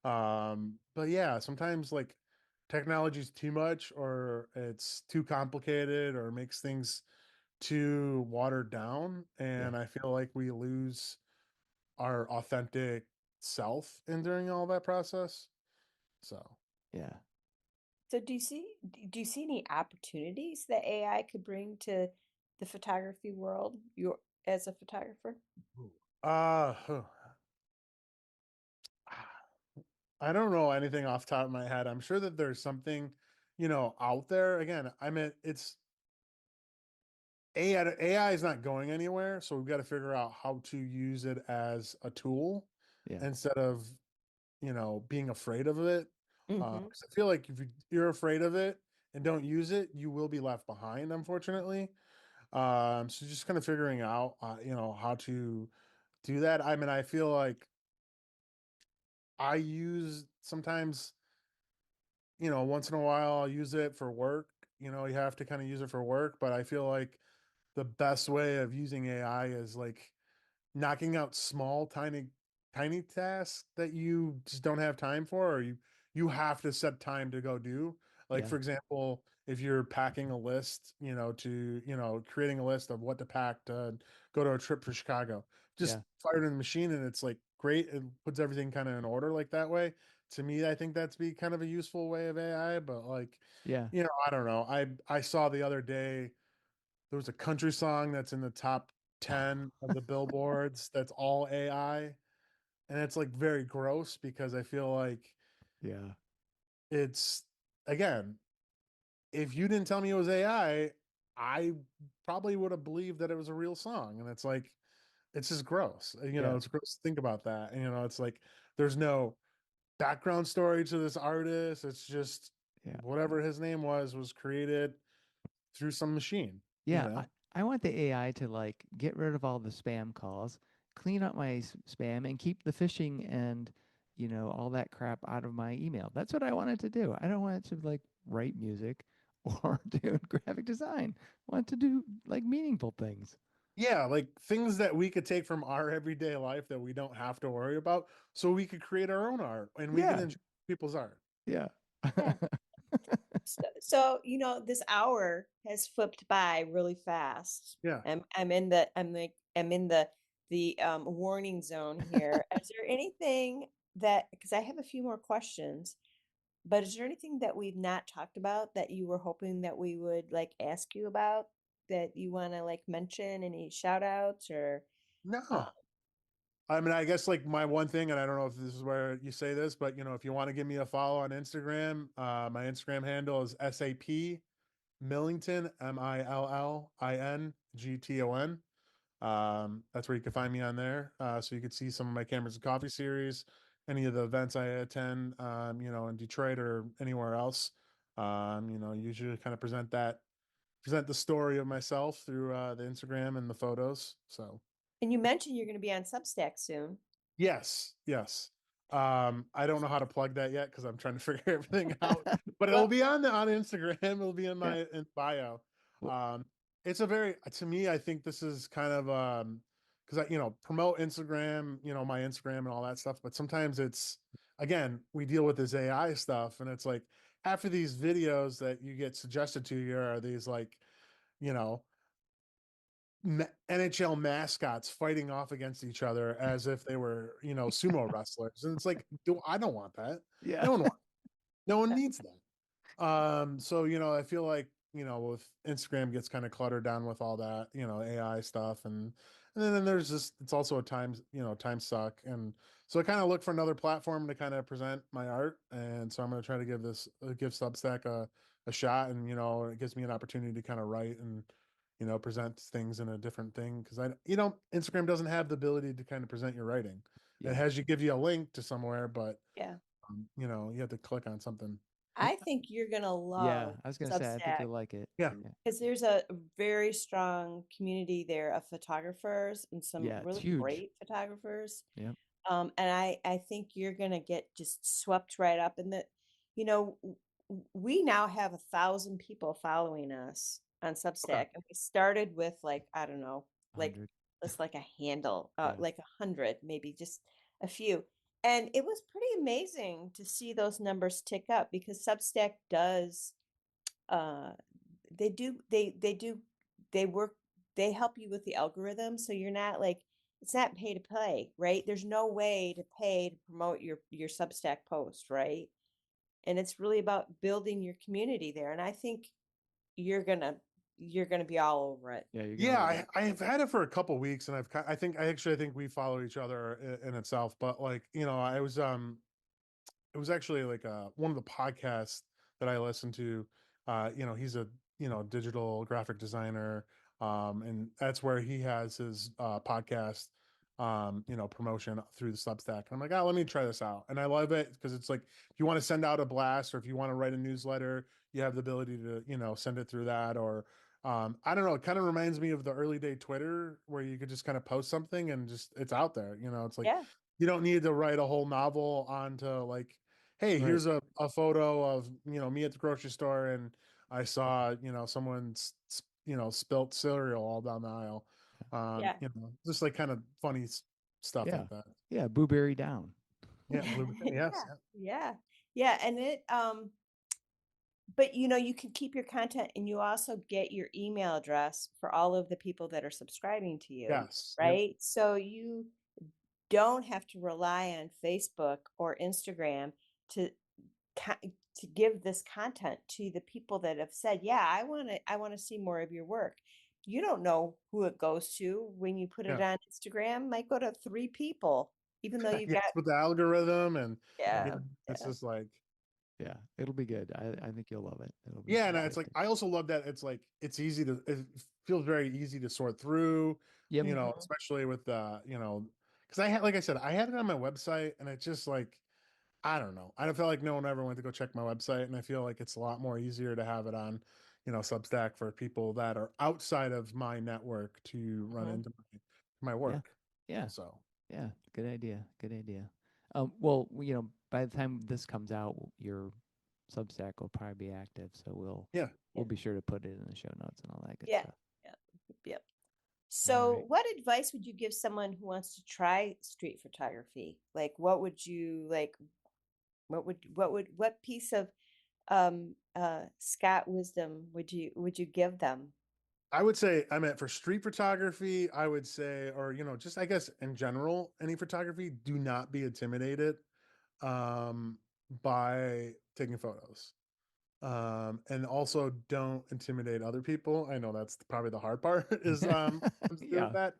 But yeah, sometimes like technology is too much, or it's too complicated, or makes things too watered down. Yeah, And I feel like we lose our authentic self in during all that process. So, yeah. So do you see any opportunities that AI could bring to the photography world? You as a photographer? uh, I don't know anything off the top of my head. I'm sure that there's something, out there. Again, I mean, it's AI is not going anywhere, so we've got to figure out how to use it as a tool Yeah, instead of, being afraid of it. Mm-hmm. 'Cause I feel like if you're afraid of it and don't use it, you will be left behind, unfortunately. So just kind of figuring out, how to do that. I mean, I feel like I use sometimes, once in a while I'll use it for work. You have to kind of use it for work, but I feel like the best way of using AI is like knocking out small, tiny tasks that you just don't have time for, or you have to set time to go do. Like, yeah, for example, if you're packing a list, creating a list of what to pack to go to a trip for Chicago, just yeah, fire it in the machine, and it's like great. It puts everything kind of in order like that way. To me, I think that's be kind of a useful way of AI, but like, yeah. I don't know. I saw the other day there was a country song that's in the top 10 of the billboards that's all AI. And it's like very gross because I feel like Yeah, it's, again, if you didn't tell me it was I probably would have believed that it was a real song. And it's like, it's just gross. yeah, It's gross to think about that. And, it's like there's no background story to this artist. It's just yeah. whatever his name was created through some machine, you Yeah, know? I want the AI to like get rid of all the spam calls, clean up my spam, and keep the phishing and all that crap out of my email. That's what I want it to do. I don't want it to like write music or do graphic design. I want it to do like meaningful things. Yeah, like things that we could take from our everyday life that we don't have to worry about, so we could create our own art and we can Yeah, enjoy people's art. yeah, Yeah. So, this hour has flipped by really fast. Yeah. I'm in the warning zone here. Is there anything that, because I have a few more questions, but is there anything that we've not talked about that you were hoping that we would like ask you about, that you want to like mention? Any shout outs or uh, No. I mean, I guess like my one thing, and I don't know if this is where you say this, but if you want to give me a follow on Instagram, my Instagram handle is SAP Millington, Millington. That's where you can find me on there. So you can see some of my Cameras and Coffee series, any of the events I attend, in Detroit or anywhere else. Usually kind of present the story of myself through the Instagram and the photos. So And you mentioned you're going to be on Substack soon. yes, yes. I don't know how to plug that yet because I'm trying to figure everything out. But it'll Well, be on Instagram. It'll be in Yeah. my bio. Well, It's a very to me. I think this is kind of because I promote Instagram, my Instagram and all that stuff. But sometimes it's again we deal with this AI stuff, and it's like half of these videos that you get suggested to you are these like you know NHL mascots fighting off against each other as if they were, sumo wrestlers. And it's like, I don't want that. yeah. No one wants, no one needs that. So, I feel like, with Instagram gets kind of cluttered down with all that, AI stuff. And then there's just, it's also a time suck. And so I kind of look for another platform to kind of present my art. And so I'm going to try to give Substack a shot. And, it gives me an opportunity to kind of write and, present things in a different thing. Cause Instagram doesn't have the ability to kind of present your writing. Yeah. It has you give you a link to somewhere, but, yeah. you have to click on something. I think you're going to Yeah. love I was going to say, I think Substack you'll like it. Yeah. because there's a very strong community there of photographers and some Yeah, it's really huge. great photographers. Yep. And I think you're going to get just swept right up in the, we now have 1,000 people following us on Substack, and we started with like, I don't know, like 100. just like a handle, Yeah. like 100, maybe just a few. And it was pretty amazing to see those numbers tick up because Substack does, uh, they work, they help you with the algorithm. So you're not like, it's not pay to play, right? There's no way to pay to promote your Substack post, right? And it's really about building your community there. And I think you're gonna you're gonna be all over it. Yeah, you're going to Yeah, love it. I've had it for a couple weeks, and I think we follow each other in itself. But like, it was actually like one of the podcasts that I listened to. He's a digital graphic designer, and that's where he has his podcast, promotion through the Substack. And I'm like, oh, let me try this out, and I love it because it's like if you want to send out a blast or if you want to write a newsletter, you have the ability to send it through that or. I don't know. It kind of reminds me of the early day Twitter where you could just kind of post something and just it's out there. It's like Yeah. you don't need to write a whole novel onto like hey, Right. here's a photo of me at the grocery store and I saw someone spilt cereal all down the aisle. Yeah. Just like kind of funny stuff Yeah. like that. Yeah. Blueberry down. Yeah, blueberry. Yes. Yeah. Yeah. And but you can keep your content and you also get your email address for all of the people that are subscribing to you, Yes. Yep. right? So you don't have to rely on Facebook or Instagram to to give this content to the people that have said, "Yeah, I want to see more of your work." You don't know who it goes to when you put it Yeah. on Instagram. It might go to 3 people, even though you Yes, got with the algorithm and yeah, it's yeah. just like Yeah. It'll be good. I think you'll love it. It'll be yeah, and it's like fantastic. I also love that it's like it feels very easy to sort through, Yep. Mhm. especially with because I had like I said, I had it on my website and it just like I don't know. I don't feel like no one ever went to go check my website, and I feel like it's a lot more easier to have it on, Substack for people that are outside of my network to run Mhm. into my Yeah. work. Yeah. So Yeah. Good idea. Good idea. Well, by the time this comes out, your Substack will probably be active, so we'll yeah, we'll be sure to put it in the show notes and all that good Yeah. stuff. Yeah. Yep. All So, right. what advice would you give someone who wants to try street photography? Like, what would you like? What piece of Scott wisdom would you give them? I would say I meant for street photography. I would say, or just I guess in general, any photography, do not be intimidated um, by taking photos. And also don't intimidate other people. I know that's probably the hard part is comes to do with Yeah. that.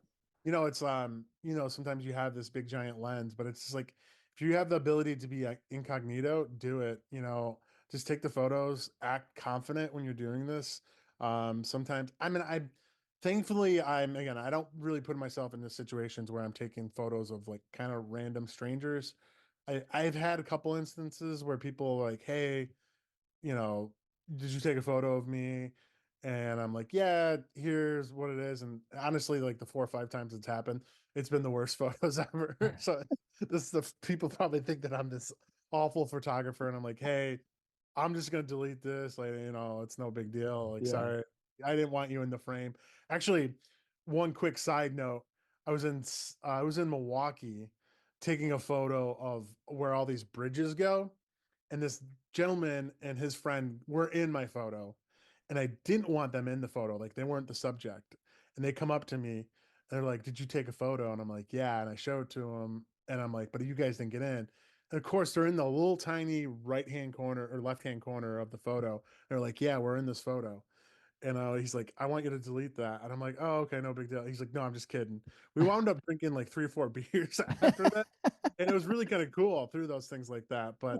It's sometimes you have this big giant lens, but it's just like if you have the ability to be incognito, do it. just take the photos, act confident when you're doing this. Sometimes, I mean, thankfully, I don't really put myself into situations where I'm taking photos of like kind of random strangers. I've had a couple instances where people are like, hey, you know, did you take a photo of me? And I'm like, yeah, here's what it is. And honestly, like the 4 or 5 times it's happened, it's been the worst photos ever. So the people probably think that I'm this awful photographer, and I'm like, hey, I'm just gonna delete this. Like, it's no big deal. Like, Yeah. sorry, I didn't want you in the frame. Actually, one quick side note: I was in Milwaukee, taking a photo of where all these bridges go, and this gentleman and his friend were in my photo, and I didn't want them in the photo. Like, they weren't the subject. And they come up to me, and they're like, "Did you take a photo?" And I'm like, "Yeah." And I show it to them, and I'm like, "But you guys didn't get in." And of course, they're in the little tiny right-hand corner or left-hand corner of the photo. They're like, "Yeah, we're in this photo." And he's like, "I want you to delete that." And I'm like, "Oh, okay, no big deal." He's like, "No, I'm just kidding." We wound up drinking like 3 or 4 beers after that, and it was really kind of cool through those things like that. But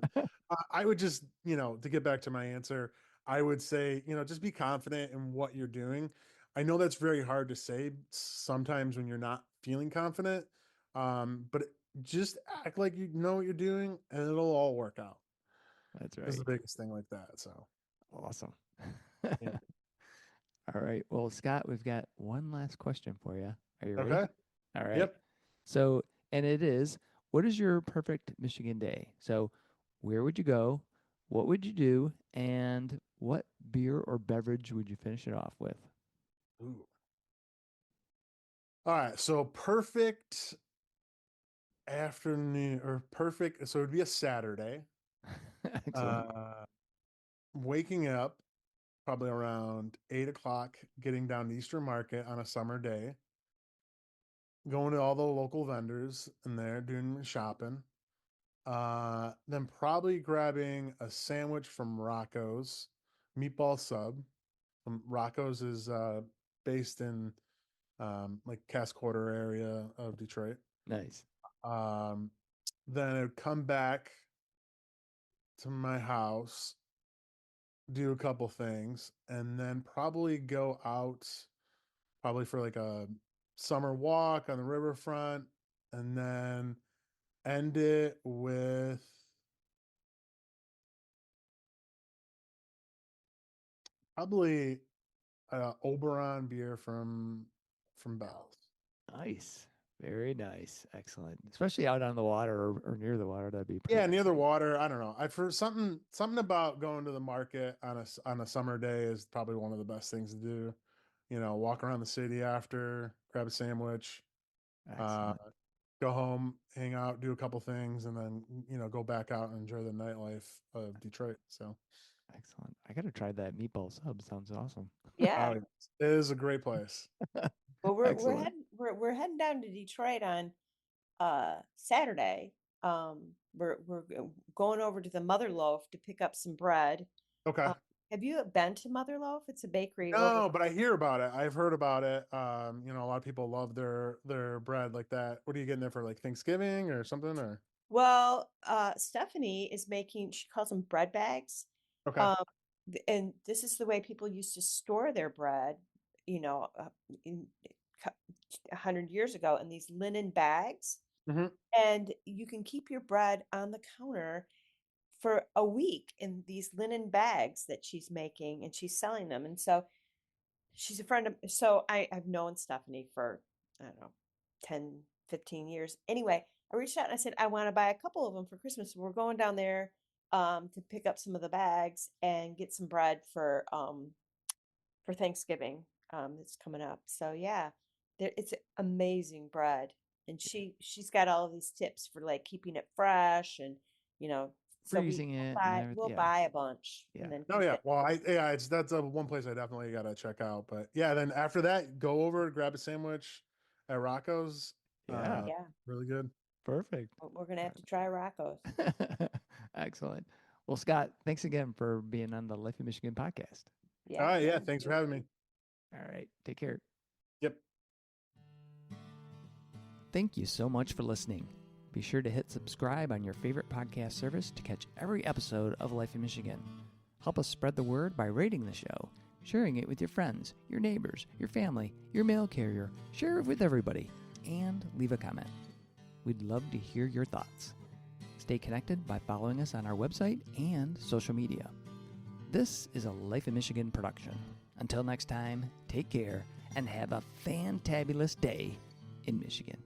I would just, to get back to my answer, I would say, just be confident in what you're doing. I know that's very hard to say sometimes when you're not feeling confident, but just act like you know what you're doing, and it'll all work out. That's Is right. the biggest thing like that. So, Awesome. yeah. All right. Well, Scott, we've got one last question for you. Are you ready? Okay. All right. Yep. So, and it is, what is your perfect Michigan day? So, where would you go? What would you do? And what beer or beverage would you finish it off with? Ooh. All right. So perfect afternoon or perfect. So it'd be a Saturday. Excellent. Uh, Waking up probably around 8 o'clock, getting down to Eastern Market on a summer day, going to all the local vendors in there, doing shopping. Then probably grabbing a sandwich from Rocco's meatball sub. Rocco's is based in like Cass Quarter area of Detroit. Nice. Um, then I'd come back to my house, do a couple things, and then probably go out, probably for like a summer walk on the riverfront, and then end it with probably Oberon beer from Bell's. Nice. Very nice. Excellent. Especially out on the water or near the water. That'd be pretty Yeah, near nice. the water. I don't know. I've heard something about going to the market on a summer day is probably one of the best things to do. Walk around the city after, grab a sandwich, uh, Excellent. go home, hang out, do a couple things, and then go back out and enjoy the nightlife of Detroit. So, Excellent. I got to try that meatball sub. Sounds awesome. Yeah. oh, it is a great place. Well, Excellent. we're heading down to Detroit on Saturday. Going over to the Mother Loaf to pick up some bread. Okay. Um, have you been to Mother Loaf? It's a bakery over. No, but I hear about it. I've heard about it. A lot of people love their bread like that. What are you getting there for, like Thanksgiving or something? Or Well, Stephanie is making, she calls them bread bags. okay. Um, and this is the way people used to store their bread, you know, in 100 years ago in these linen bags. Hmm. And you can keep your bread on the counter for a week in these linen bags that she's making, and she's selling them. And so she's a friend of, so I've known Stephanie for, I don't know, 10, 15 years. Anyway, I reached out and I said, I want to buy a couple of them for Christmas. We're going down there to pick up some of the bags and get some bread for Thanksgiving that's coming up. So yeah, it's amazing bread. And she's got all of these tips for like keeping it fresh and you know, so Freezing we'll it and buy everything. we'll Yeah. buy a bunch Yeah. and then Oh keep yeah. it. Well, that's a one place I definitely gotta check out. But yeah, then after that, go over, grab a sandwich at Rocco's. Yeah. Yeah, Really good. Perfect. we're gonna have to try Rocco's. Excellent. Well, Scott, thanks again for being on the Life in Michigan podcast. All Yeah, right, yeah. thank Thanks for you. having me. All right. Take care. Yep. Thank you so much for listening. Be sure to hit subscribe on your favorite podcast service to catch every episode of Life in Michigan. Help us spread the word by rating the show, sharing it with your friends, your neighbors, your family, your mail carrier. Share it with everybody, and leave a comment. We'd love to hear your thoughts. Stay connected by following us on our website and social media. This is a Life in Michigan production. Until next time, take care and have a fantabulous day in Michigan.